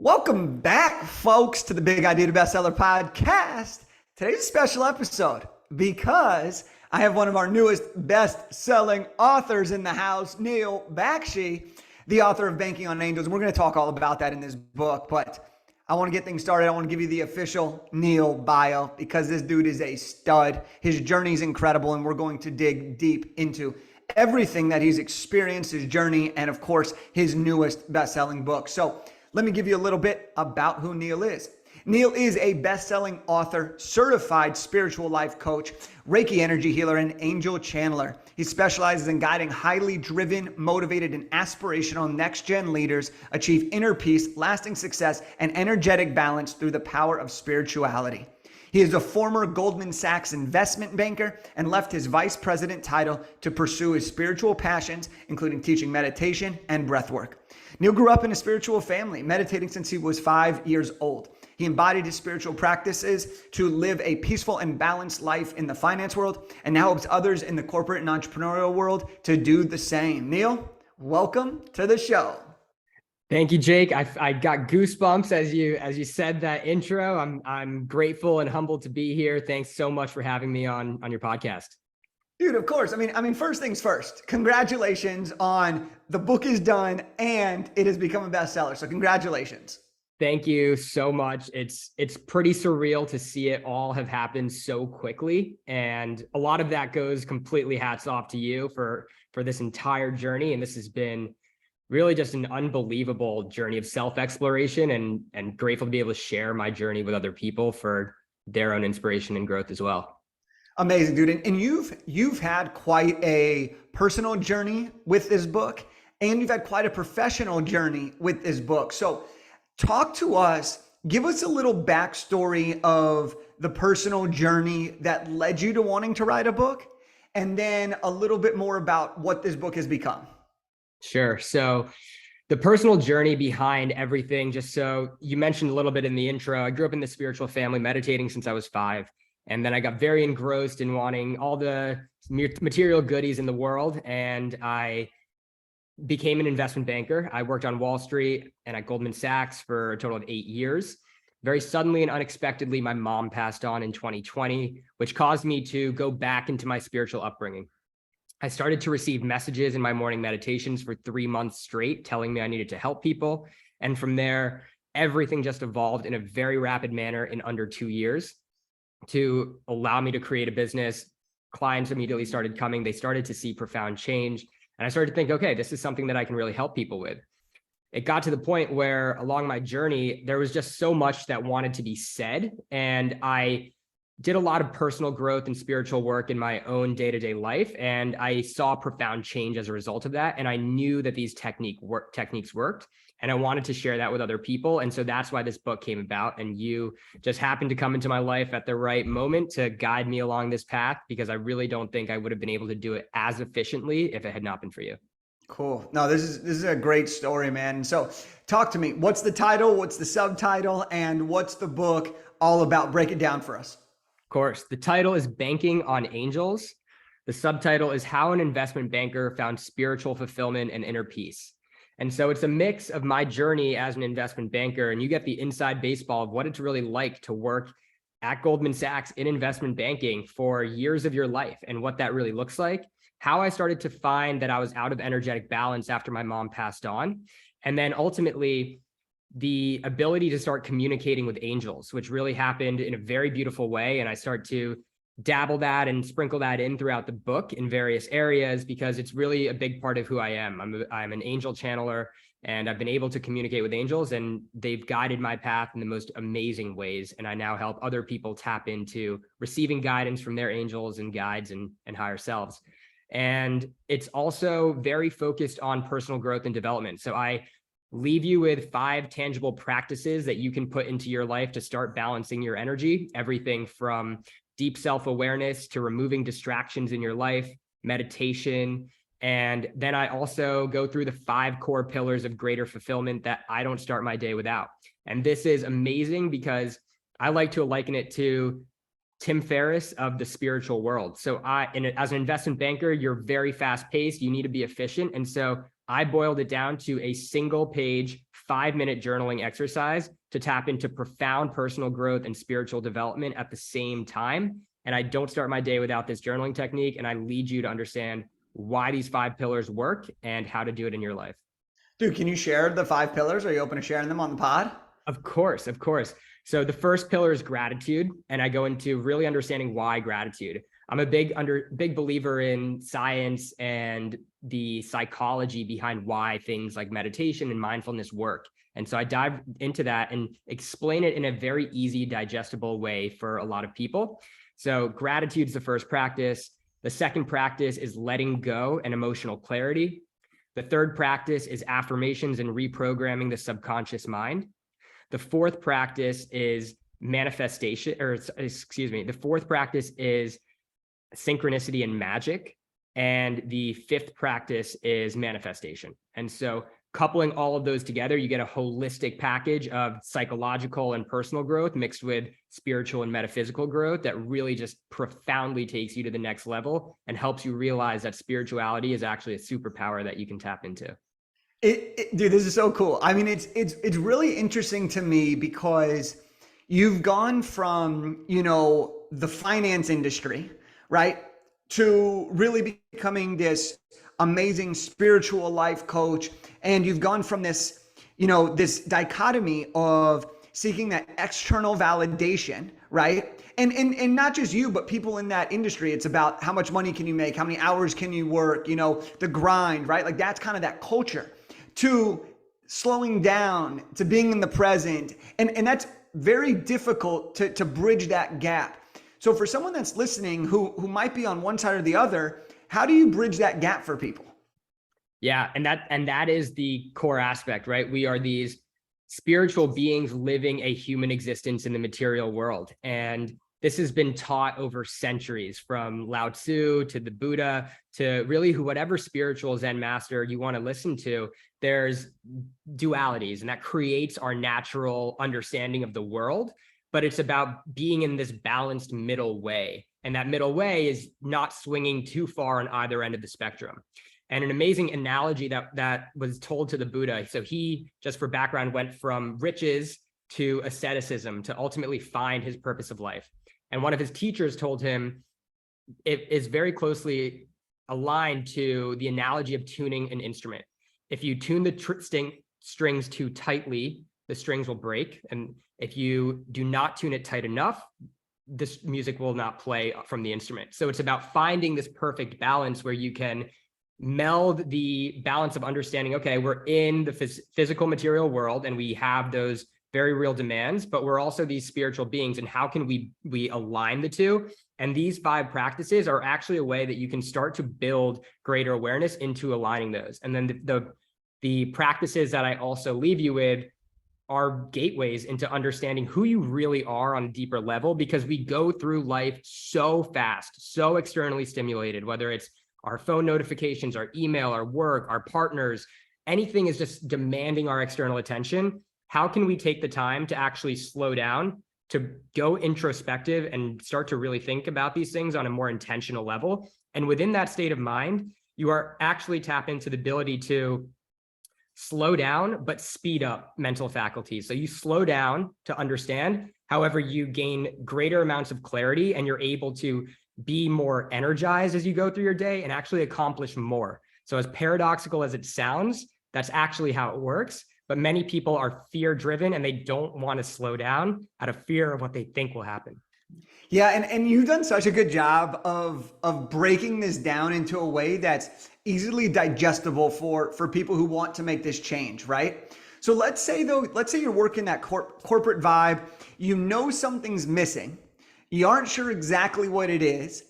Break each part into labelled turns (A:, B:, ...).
A: Welcome back, folks, to the Big Idea to Bestseller podcast. Today's a special episode because I have one of our newest best-selling authors in the house, Neal Bakshi, the author of Banking on Angels. We're going to talk all about that in this book, but I want to get things started. I want to give you the official Neal bio because this dude is a stud. His journey is incredible, and we're going to dig deep into everything that he's experienced, his journey, and of course, his newest best-selling book. So let me give you a little bit about who Neal is. Neal is a best-selling author, certified spiritual life coach, Reiki energy healer, and angel channeler. He specializes in guiding highly driven, motivated, and aspirational next-gen leaders achieve inner peace, lasting success, and energetic balance through the power of spirituality. He is a former Goldman Sachs investment banker and left his vice president title to pursue his spiritual passions, including teaching meditation and breathwork. Neal grew up in a spiritual family, meditating since he was 5 years old. He embodied his spiritual practices to live a peaceful and balanced life in the finance world, and now helps others in the corporate and entrepreneurial world to do the same. Neal, welcome to the show.
B: Thank you, Jake. I got goosebumps as you said that intro. I'm grateful and humbled to be here. Thanks so much for having me on your podcast.
A: Dude, of course. I mean, first things first, congratulations on the book is done and it has become a bestseller. So congratulations.
B: Thank you so much. It's pretty surreal to see it all have happened so quickly. And a lot of that goes completely hats off to you for this entire journey. And this has been really just an unbelievable journey of self-exploration and grateful to be able to share my journey with other people for their own inspiration and growth as well.
A: Amazing, dude. And you've had quite a personal journey with this book, and you've had quite a professional journey with this book. So talk to us, give us a little backstory of the personal journey that led you to wanting to write a book, and then a little bit more about what this book has become.
B: Sure. So the personal journey behind everything, just so you mentioned a little bit in the intro, I grew up in the spiritual family, meditating since I was 5. And then I got very engrossed in wanting all the material goodies in the world. And I became an investment banker. I worked on Wall Street and at Goldman Sachs for a total of 8 years. Very suddenly and unexpectedly, my mom passed on in 2020, which caused me to go back into my spiritual upbringing. I started to receive messages in my morning meditations for 3 months straight, telling me I needed to help people. And from there, everything just evolved in a very rapid manner in under 2 years to allow me to create a business. Clients immediately started coming. They started to see profound change. And I started to think, okay, this is something that I can really help people with. It got to the point where along my journey, there was just so much that wanted to be said. And I did a lot of personal growth and spiritual work in my own day-to-day life. And I saw profound change as a result of that. And I knew that these techniques worked. And I wanted to share that with other people. And so that's why this book came about. And you just happened to come into my life at the right moment to guide me along this path, because I really don't think I would have been able to do it as efficiently if it had not been for you.
A: Cool. No, this is a great story, man. So talk to me. What's the title? What's the subtitle? And what's the book all about? Break it down for us.
B: Of course. The title is Banking on Angels. The subtitle is How an Investment Banker Found Spiritual Fulfillment and Inner Peace. And so it's a mix of my journey as an investment banker, and you get the inside baseball of what it's really like to work at Goldman Sachs in investment banking for years of your life and what that really looks like, how I started to find that I was out of energetic balance after my mom passed on, and then ultimately the ability to start communicating with angels, which really happened in a very beautiful way. And I start to dabble that and sprinkle that in throughout the book in various areas, because it's really a big part of who I am. I'm an angel channeler, and I've been able to communicate with angels, and they've guided my path in the most amazing ways. And I now help other people tap into receiving guidance from their angels and guides and higher selves. And it's also very focused on personal growth and development. So I leave you with 5 tangible practices that you can put into your life to start balancing your energy, everything from deep self-awareness to removing distractions in your life, meditation. And then I also go through the 5 core pillars of greater fulfillment that I don't start my day without. And this is amazing because I like to liken it to Tim Ferriss of the spiritual world. So as an investment banker, you're very fast paced. You need to be efficient. And so I boiled it down to a single page 5-minute journaling exercise to tap into profound personal growth and spiritual development at the same time. And I don't start my day without this journaling technique. And I lead you to understand why these 5 pillars work and how to do it in your life.
A: Dude, can you share the 5 pillars? Are you open to sharing them on the pod?
B: Of course, of course. So the first pillar is gratitude, and I go into really understanding why gratitude. I'm a big believer in science and the psychology behind why things like meditation and mindfulness work. And so I dive into that and explain it in a very easy, digestible way for a lot of people. So gratitude is the first practice. The second practice is letting go and emotional clarity. The third practice is affirmations and reprogramming the subconscious mind. The fourth practice is manifestation, or excuse me, the fourth practice is synchronicity and magic. And the fifth practice is manifestation. And so coupling all of those together, you get a holistic package of psychological and personal growth mixed with spiritual and metaphysical growth that really just profoundly takes you to the next level and helps you realize that spirituality is actually a superpower that you can tap into.
A: Dude, this is so cool. I mean, it's really interesting to me because you've gone from, the finance industry, right, to really becoming this amazing spiritual life coach. And you've gone from this, this dichotomy of seeking that external validation, right? And not just you, but people in that industry. It's about how much money can you make? How many hours can you work? The grind, right? Like that's kind of that culture, to slowing down, to being in the present. And that's very difficult to bridge that gap. So for someone that's listening who might be on one side or the other, how do you bridge that gap for people?
B: Yeah, and that is the core aspect, right? We are these spiritual beings living a human existence in the material world. And this has been taught over centuries, from Lao Tzu to the Buddha to really whatever spiritual Zen master you want to listen to. There's dualities, and that creates our natural understanding of the world. But it's about being in this balanced middle way. And that middle way is not swinging too far on either end of the spectrum. And an amazing analogy that was told to the Buddha. So he, just for background, went from riches to asceticism to ultimately find his purpose of life. And one of his teachers told him it is very closely aligned to the analogy of tuning an instrument. If you tune the strings too tightly, the strings will break. And if you do not tune it tight enough, this music will not play from the instrument. So it's about finding this perfect balance where you can meld the balance of understanding, okay, we're in the physical material world and we have those very real demands, but we're also these spiritual beings, and how can we align the two? And these 5 practices are actually a way that you can start to build greater awareness into aligning those. And then the practices that I also leave you with are gateways into understanding who you really are on a deeper level, because we go through life so fast, so externally stimulated, whether it's our phone notifications, our email, our work, our partners, anything is just demanding our external attention. How can we take the time to actually slow down, to go introspective and start to really think about these things on a more intentional level? And within that state of mind, you are actually tap into the ability to slow down, but speed up mental faculties. So you slow down to understand, however, you gain greater amounts of clarity and you're able to be more energized as you go through your day and actually accomplish more. So as paradoxical as it sounds, that's actually how it works. But many people are fear-driven and they don't want to slow down out of fear of what they think will happen.
A: Yeah, and you've done such a good job of breaking this down into a way that's easily digestible for people who want to make this change, right? So let's say you're working that corporate vibe, something's missing. You aren't sure exactly what it is.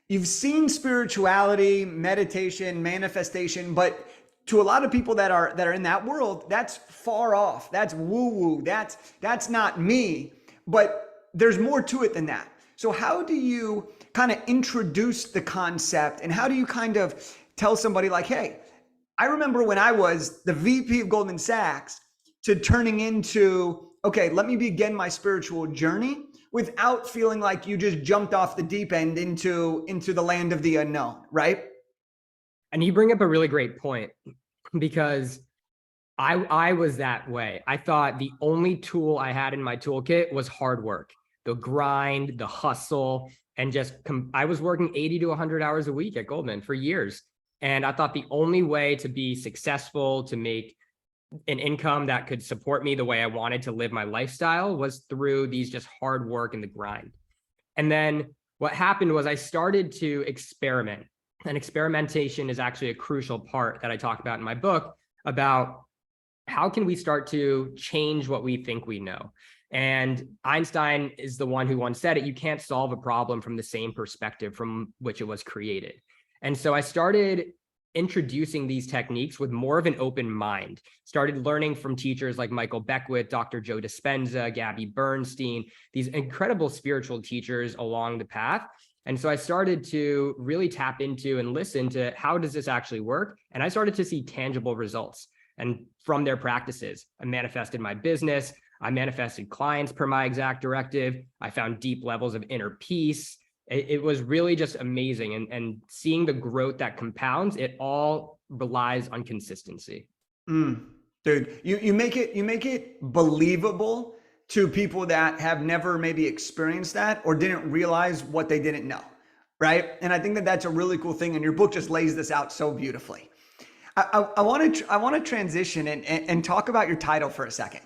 A: You've seen spirituality, meditation, manifestation, but to a lot of people that are in that world, that's far off. That's woo-woo. That's not me. But there's more to it than that. So how do you kind of introduce the concept, and how do you kind of tell somebody like, hey, I remember when I was the VP of Goldman Sachs, to turning into, okay, let me begin my spiritual journey without feeling like you just jumped off the deep end into the land of the unknown, right?
B: And you bring up a really great point, because I was that way. I thought the only tool I had in my toolkit was hard work, the grind, the hustle, and I was working 80 to 100 hours a week at Goldman for years. And I thought the only way to be successful, to make an income that could support me the way I wanted to live my lifestyle, was through these just hard work and the grind. And then what happened was I started to experiment. And experimentation is actually a crucial part that I talk about in my book, about how can we start to change what we think we know? And Einstein is the one who once said it, you can't solve a problem from the same perspective from which it was created. And so I started introducing these techniques with more of an open mind, started learning from teachers like Michael Beckwith, Dr. Joe Dispenza, Gabby Bernstein, these incredible spiritual teachers along the path. And so I started to really tap into and listen to, how does this actually work? And I started to see tangible results. And from their practices, I manifested my business. I manifested clients per my exact directive. I found deep levels of inner peace. It was really just amazing. And seeing the growth that compounds, it all relies on consistency.
A: Dude, you make it believable to people that have never maybe experienced that or didn't realize what they didn't know, right? And I think that that's a really cool thing. And your book just lays this out so beautifully. I want to transition and talk about your title for a second.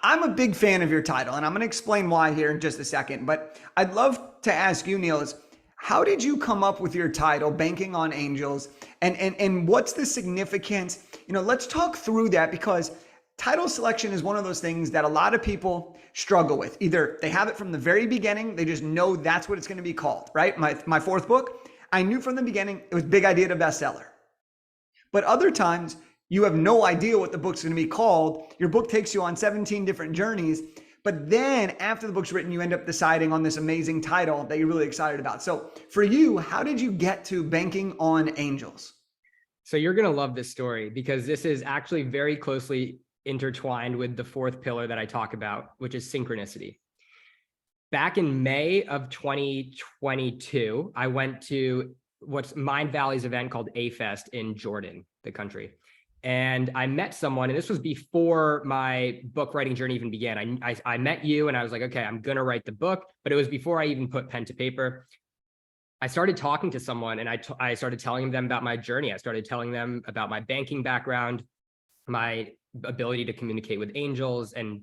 A: I'm a big fan of your title, and I'm going to explain why here in just a second. But I'd love to ask you, Neal, is how did you come up with your title, Banking on Angels, and what's the significance? Let's talk through that, because title selection is one of those things that a lot of people struggle with. Either they have it from the very beginning, they just know that's what it's going to be called, right? My fourth book, I knew from the beginning it was Big Idea to Bestseller. But other times, you have no idea what the book's going to be called. Your book takes you on 17 different journeys. But then after the book's written, you end up deciding on this amazing title that you're really excited about. So for you, how did you get to Banking on Angels?
B: So you're going to love this story, because this is actually very closely intertwined with the fourth pillar that I talk about, which is synchronicity. Back in May of 2022, I went to what's Mind Valley's event called A-Fest in Jordan, the country. And I met someone, and this was before my book writing journey even began. I met you, and I was like, okay, I'm going to write the book, but it was before I even put pen to paper. I started talking to someone, and I started telling them about my journey. I started telling them about my banking background, my ability to communicate with angels and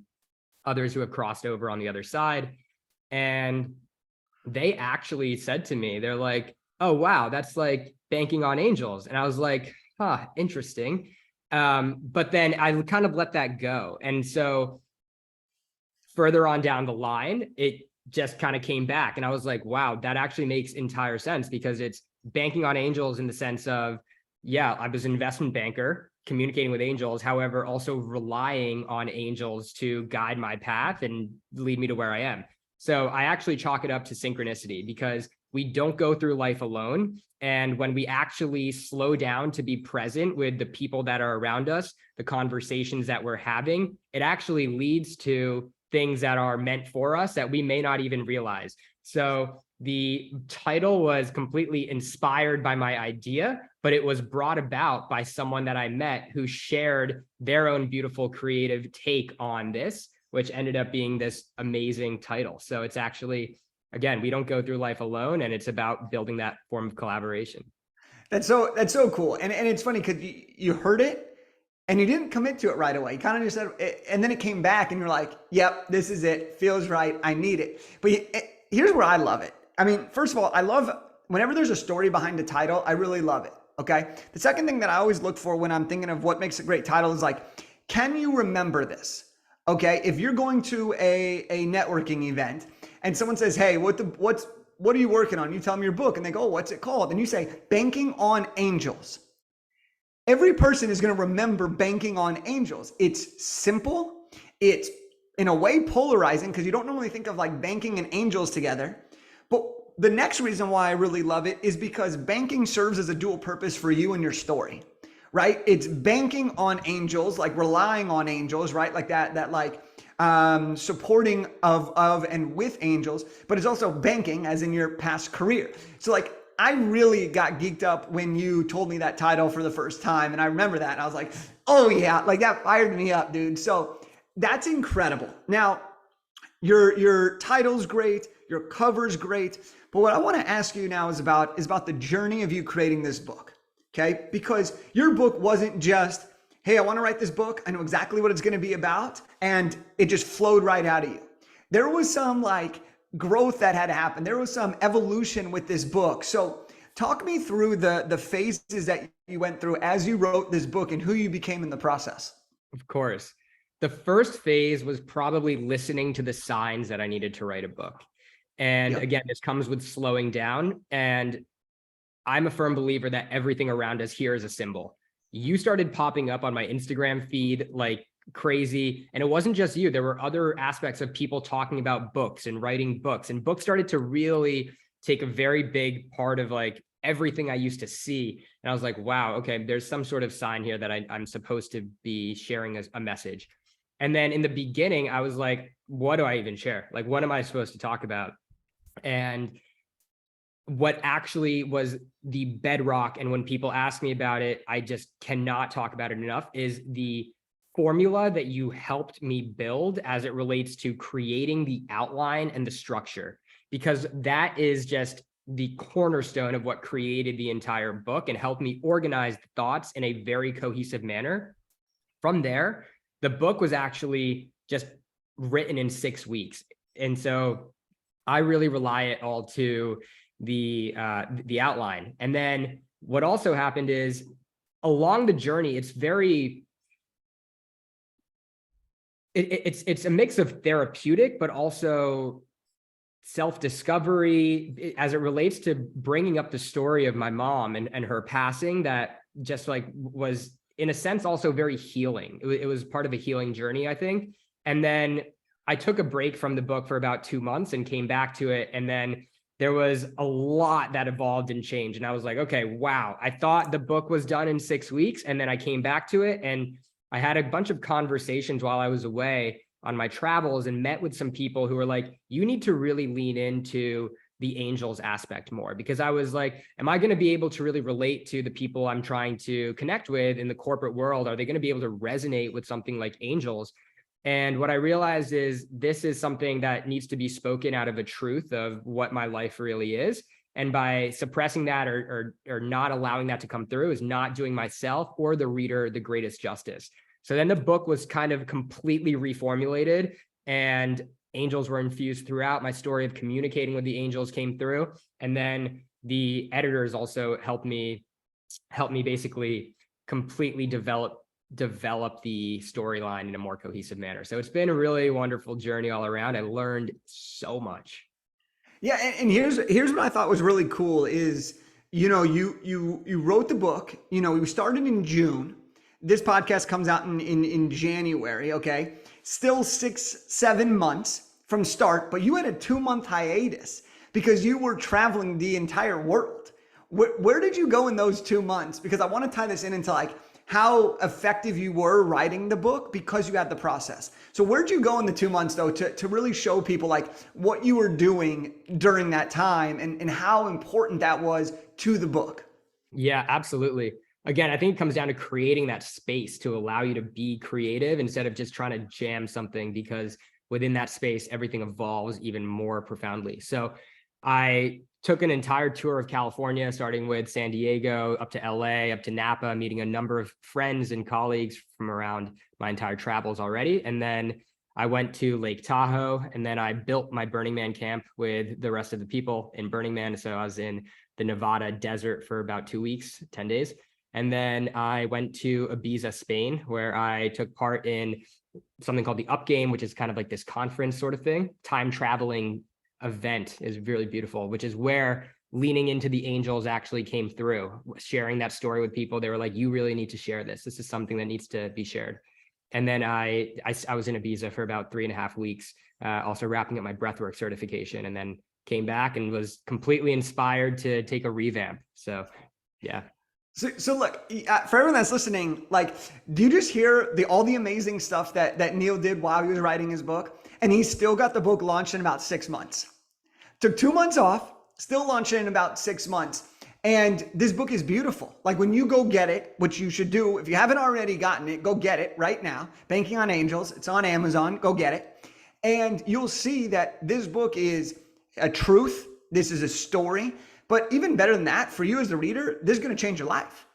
B: others who have crossed over on the other side. And they actually said to me, they're like, oh, wow, that's like Banking on Angels. And I was like, huh, interesting. But then I kind of let that go. And so further on down the line, it just kind of came back. And I was like, wow, that actually makes entire sense, because it's banking on angels in the sense of, yeah, I was an investment banker communicating with angels, however, also relying on angels to guide my path and lead me to where I am. So I actually chalk it up to synchronicity, because we don't go through life alone. And when we actually slow down to be present with the people that are around us, the conversations that we're having, it actually leads to things that are meant for us that we may not even realize. So the title was completely inspired by my idea, but it was brought about by someone that I met who shared their own beautiful creative take on this, which ended up being this amazing title. So it's actually, again, we don't go through life alone, and it's about building that form of collaboration.
A: That's so cool. And it's funny because you heard it and you didn't commit to it right away. You kind of just said, and then it came back and you're like, yep, this is it. Feels right. I need it. But here's where I love it. I mean, first of all, I love whenever there's a story behind a title, I really love it. Okay. The second thing that I always look for when I'm thinking of what makes a great title is like, can you remember this? Okay. If you're going to a networking event and someone says, hey, what are you working on? You tell them your book and they go, oh, what's it called? And you say, Banking on Angels. Every person is going to remember Banking on Angels. It's simple. It's in a way polarizing because you don't normally think of like banking and angels together. But the next reason why I really love it is because banking serves as a dual purpose for you and your story, right? It's banking on angels, like relying on angels, right? Like that like supporting of and with angels, but it's also banking as in your past career. So like I really got geeked up when you told me that title for the first time. And I remember that. And I was like, Oh yeah, like that fired me up, dude. So that's incredible. Now, your title's great, your cover's great, but what I want to ask you now is about the journey of you creating this book. Okay? Because your book wasn't just, hey, I want to write this book. I know exactly what it's going to be about, and it just flowed right out of you. There was some like growth that had to happen. There was some evolution with this book. So talk me through the phases that you went through as you wrote this book and who you became in the process.
B: Of course. The first phase was probably listening to the signs that I needed to write a book. And
A: Yep.
B: again, this comes with slowing down. And I'm a firm believer that everything around us here is a symbol. You started popping up on my Instagram feed like crazy. And it wasn't just you. There were other aspects of people talking about books and writing books. And books started to really take a very big part of like everything I used to see. And I was like, wow, okay, there's some sort of sign here that I'm supposed to be sharing a message. And then in the beginning, I was like, what do I even share? Like, what am I supposed to talk about? And what actually was the bedrock, and when people ask me about it, I just cannot talk about it enough, is the formula that you helped me build as it relates to creating the outline and the structure, because that is just the cornerstone of what created the entire book and helped me organize the thoughts in a very cohesive manner. From there, the book was actually just written in 6 weeks. And so I really rely it all to the outline. And then what also happened is along the journey, it's very, it's a mix of therapeutic, but also self-discovery as it relates to bringing up the story of my mom and her passing, that just like was in a sense also very healing. It was part of a healing journey, I think. And then I took a break from the book for about 2 months and came back to it. And then there was a lot that evolved and changed. And I was like, okay, wow, I thought the book was done in 6 weeks. And then I came back to it and I had a bunch of conversations while I was away on my travels and met with some people who were like, you need to really lean into the angels aspect more, because I was like, am I going to be able to really relate to the people I'm trying to connect with in the corporate world? Are they going to be able to resonate with something like angels? And what I realized is this is something that needs to be spoken out of a truth of what my life really is. And by suppressing that or not allowing that to come through is not doing myself or the reader the greatest justice. So then the book was kind of completely reformulated and angels were infused throughout. My story of communicating with the angels came through. And then the editors also helped me basically completely develop the storyline in a more cohesive manner. So it's been a really wonderful journey all around. I learned so much.
A: Yeah, and here's what I thought was really cool is, you wrote the book, we started in June. This podcast comes out in January, okay? Still 6-7 months from start, but you had a 2-month hiatus because you were traveling the entire world. Where did you go in those 2 months? Because I want to tie this into like how effective you were writing the book because you had the process. So where'd you go in the 2 months though to really show people like what you were doing during that time and how important that was to the book?
B: Yeah, absolutely. Again, I think it comes down to creating that space to allow you to be creative instead of just trying to jam something, because within that space, everything evolves even more profoundly. So I took an entire tour of California, starting with San Diego, up to LA, up to Napa, meeting a number of friends and colleagues from around my entire travels already. And then I went to Lake Tahoe, and then I built my Burning Man camp with the rest of the people in Burning Man. So I was in the Nevada desert for about 2 weeks, 10 days. And then I went to Ibiza, Spain, where I took part in something called the Up Game, which is kind of like this conference sort of thing. Time traveling event is really beautiful, which is where leaning into the angels actually came through, sharing that story with people. They were like, you really need to share this. This is something that needs to be shared. And then I was in Ibiza for about 3.5 weeks, also wrapping up my breathwork certification, and then came back and was completely inspired to take a revamp. So yeah.
A: So look, for everyone that's listening, like, do you just hear all the amazing stuff that Neal did while he was writing his book? And he still got the book launched in about 6 months. Took 2 months off, still launched it in about 6 months. And this book is beautiful. Like when you go get it, which you should do, if you haven't already gotten it, go get it right now. Banking on Angels. It's on Amazon. Go get it. And you'll see that this book is a truth. This is a story. But even better than that, for you as the reader, this is going to change your life.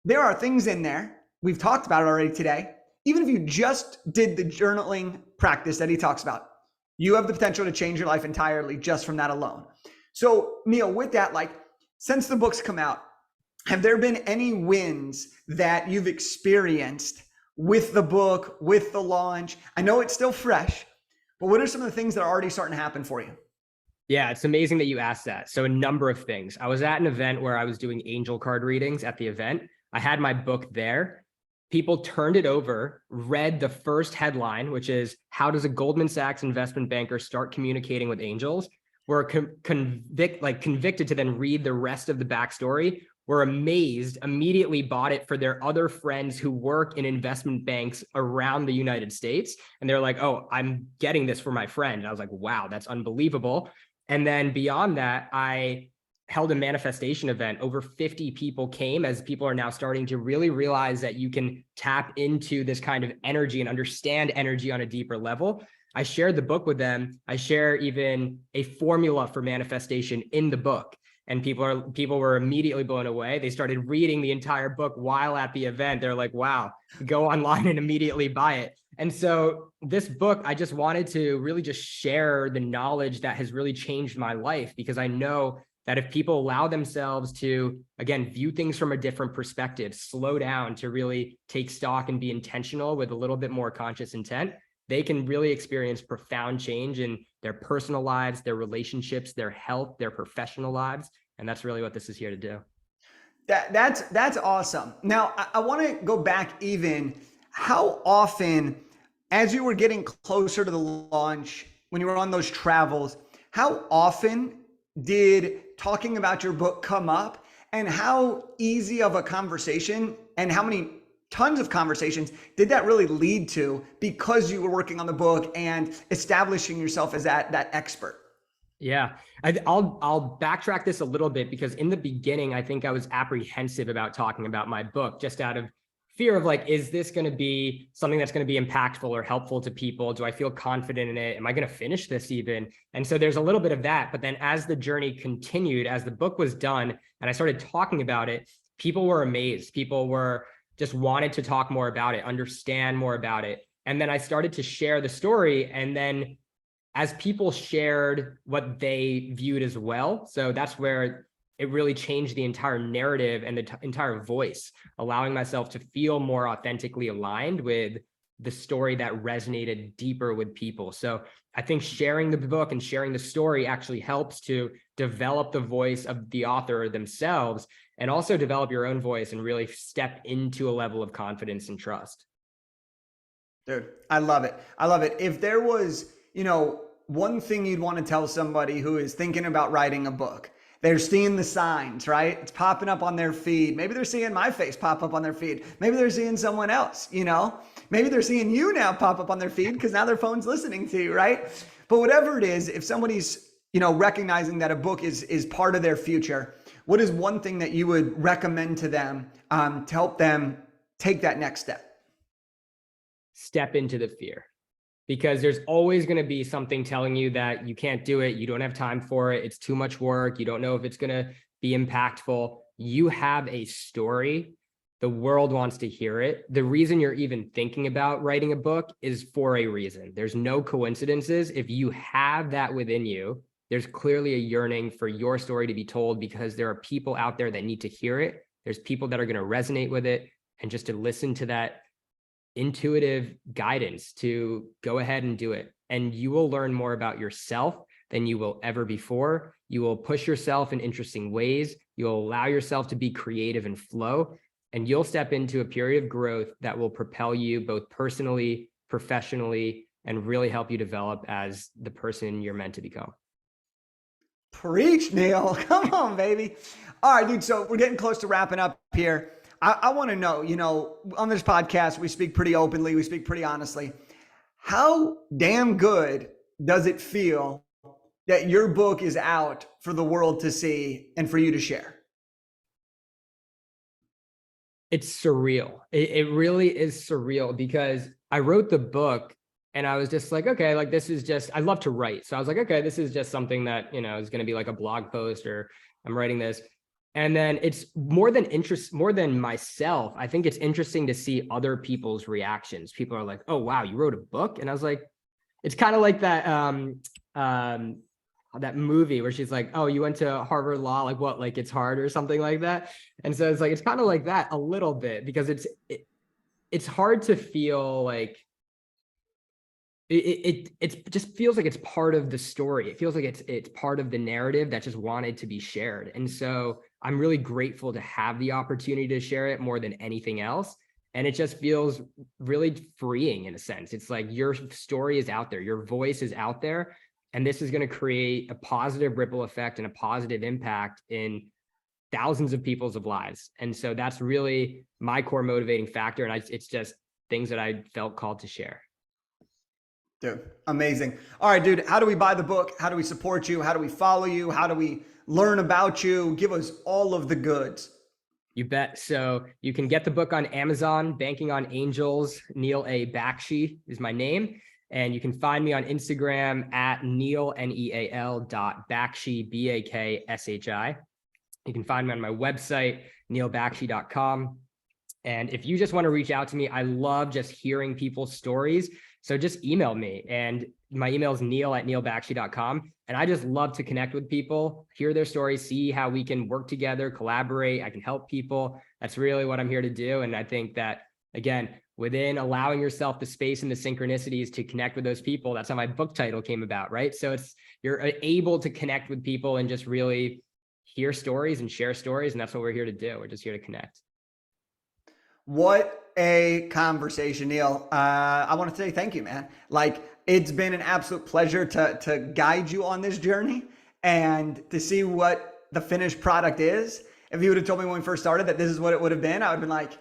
A: There are things in there. We've talked about it already today. Even if you just did the journaling practice that he talks about, you have the potential to change your life entirely just from that alone. So, Neal, with that, like, since the book's come out, have there been any wins that you've experienced with the book, with the launch? I know it's still fresh, but what are some of the things that are already starting to happen for you?
B: Yeah, it's amazing that you asked that. So a number of things. I was at an event where I was doing angel card readings at the event. I had my book there. People turned it over, read the first headline, which is how does a Goldman Sachs investment banker start communicating with angels? Were convicted to then read the rest of the backstory, were amazed, immediately bought it for their other friends who work in investment banks around the United States. And they're like, oh, I'm getting this for my friend. And I was like, wow, that's unbelievable. And then beyond that, I held a manifestation event. Over 50 people came, as people are now starting to really realize that you can tap into this kind of energy and understand energy on a deeper level. I shared the book with them. I share even a formula for manifestation in the book. And people were immediately blown away. They started reading the entire book while at the event. They're like, wow, go online and immediately buy it. And so this book, I just wanted to really just share the knowledge that has really changed my life, because I know that if people allow themselves to, again, view things from a different perspective, slow down to really take stock and be intentional with a little bit more conscious intent, they can really experience profound change in their personal lives, their relationships, their health, their professional lives. And that's really what this is here to do.
A: That's awesome. Now, I want to go back even. How often, as you were getting closer to the launch, when you were on those travels, how often did talking about your book come up, and how easy of a conversation and how many tons of conversations did that really lead to because you were working on the book and establishing yourself as that expert?
B: Yeah, I'll backtrack this a little bit, because in the beginning, I think I was apprehensive about talking about my book, just out of fear of like, is this going to be something that's going to be impactful or helpful to people? Do I feel confident in it? Am I going to finish this even? And so there's a little bit of that. But then as the journey continued, as the book was done and I started talking about it, people were amazed. People were just wanted to talk more about it, understand more about it. And then I started to share the story. And then as people shared what they viewed as well, so that's where it really changed the entire narrative and the entire voice, allowing myself to feel more authentically aligned with the story that resonated deeper with people. So I think sharing the book and sharing the story actually helps to develop the voice of the author themselves, and also develop your own voice and really step into a level of confidence and trust.
A: Dude, I love it. I love it. If there was, one thing you'd want to tell somebody who is thinking about writing a book, they're seeing the signs, right? It's popping up on their feed. Maybe they're seeing my face pop up on their feed. Maybe they're seeing someone else, Maybe they're seeing you now pop up on their feed because now their phone's listening to you, right? But whatever it is, if somebody's, recognizing that a book is part of their future, what is one thing that you would recommend to them to help them take that next step?
B: Step into the fear. Because there's always going to be something telling you that you can't do it. You don't have time for it. It's too much work. You don't know if it's going to be impactful. You have a story. The world wants to hear it. The reason you're even thinking about writing a book is for a reason. There's no coincidences. If you have that within you, there's clearly a yearning for your story to be told, because there are people out there that need to hear it. There's people that are going to resonate with it, and just to listen to that intuitive guidance to go ahead and do it. And you will learn more about yourself than you will ever before. You will push yourself in interesting ways. You'll allow yourself to be creative and flow, and you'll step into a period of growth that will propel you both personally, professionally, and really help you develop as the person you're meant to become.
A: Preach, Neal. Come on, baby. All right, dude. So we're getting close to wrapping up here. I want to know, on this podcast, we speak pretty openly. We speak pretty honestly. How damn good does it feel that your book is out for the world to see and for you to share?
B: It's surreal. It really is surreal because I wrote the book and I was just like, okay, like this is just, I love to write. So I was like, okay, this is just something that, is going to be like a blog post, or I'm writing this. And then it's more than myself. I think it's interesting to see other people's reactions. People are like, oh, wow, you wrote a book? And I was like, it's kind of like that movie where she's like, oh, you went to Harvard Law, like what, like it's hard or something like that. And so it's like, it's kind of like that a little bit, because it's hard to feel like it just feels like it's part of the story. It feels like it's part of the narrative that just wanted to be shared. And so I'm really grateful to have the opportunity to share it more than anything else. And it just feels really freeing in a sense. It's like your story is out there, your voice is out there, and this is going to create a positive ripple effect and a positive impact in thousands of people's lives. And so that's really my core motivating factor. And it's just things that I felt called to share.
A: Dude, amazing. All right, dude, how do we buy the book? How do we support you? How do we follow you? How do we learn about you? Give us all of the goods.
B: You bet. So you can get the book on Amazon, Banking on Angels. Neal A. Bakshi is my name. And you can find me on Instagram at Neal, Neal.Bakshi, Bakshi. You can find me on my website, nealbakshi.com. And if you just want to reach out to me, I love just hearing people's stories. So just email me, and my email is neal@nealbakshi.com. And I just love to connect with people, hear their stories, see how we can work together, collaborate. I can help people. That's really what I'm here to do. And I think that, again, within allowing yourself the space and the synchronicities to connect with those people, that's how my book title came about, right? So you're able to connect with people and just really hear stories and share stories. And that's what we're here to do. We're just here to connect.
A: What a conversation, Neal. I want to say thank you, man. Like, it's been an absolute pleasure to guide you on this journey and to see what the finished product is. If you would have told me when we first started that this is what it would have been, I would have been like,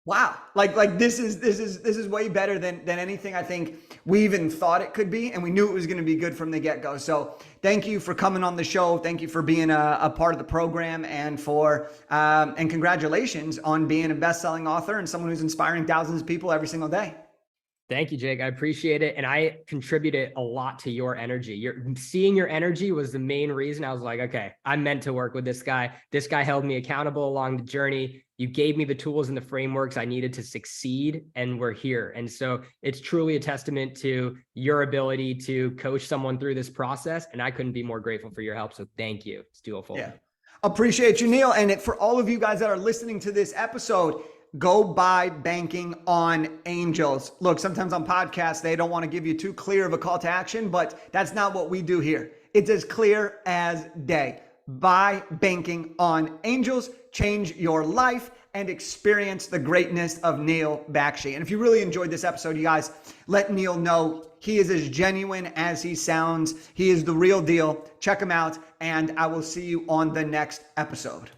A: wow, like this is way better than anything I think we even thought it could be, and we knew it was going to be good from the get-go. So thank you for coming on the show. Thank you for being a part of the program, and and congratulations on being a best-selling author and someone who's inspiring thousands of people every single day.
B: Thank you, Jake. I appreciate it. And I contributed a lot to your energy. Seeing your energy was the main reason. I was like, okay, I'm meant to work with this guy. This guy held me accountable along the journey. You gave me the tools and the frameworks I needed to succeed, and we're here. And so it's truly a testament to your ability to coach someone through this process. And I couldn't be more grateful for your help. So thank you. It's dual-fold.
A: Yeah. Appreciate you, Neal. And for all of you guys that are listening to this episode, go buy Banking on Angels. Look, sometimes on podcasts, they don't want to give you too clear of a call to action, but that's not what we do here. It's as clear as day. Buy Banking on Angels, change your life, and experience the greatness of Neal Bakshi. And if you really enjoyed this episode, you guys, let Neal know he is as genuine as he sounds. He is the real deal. Check him out, and I will see you on the next episode.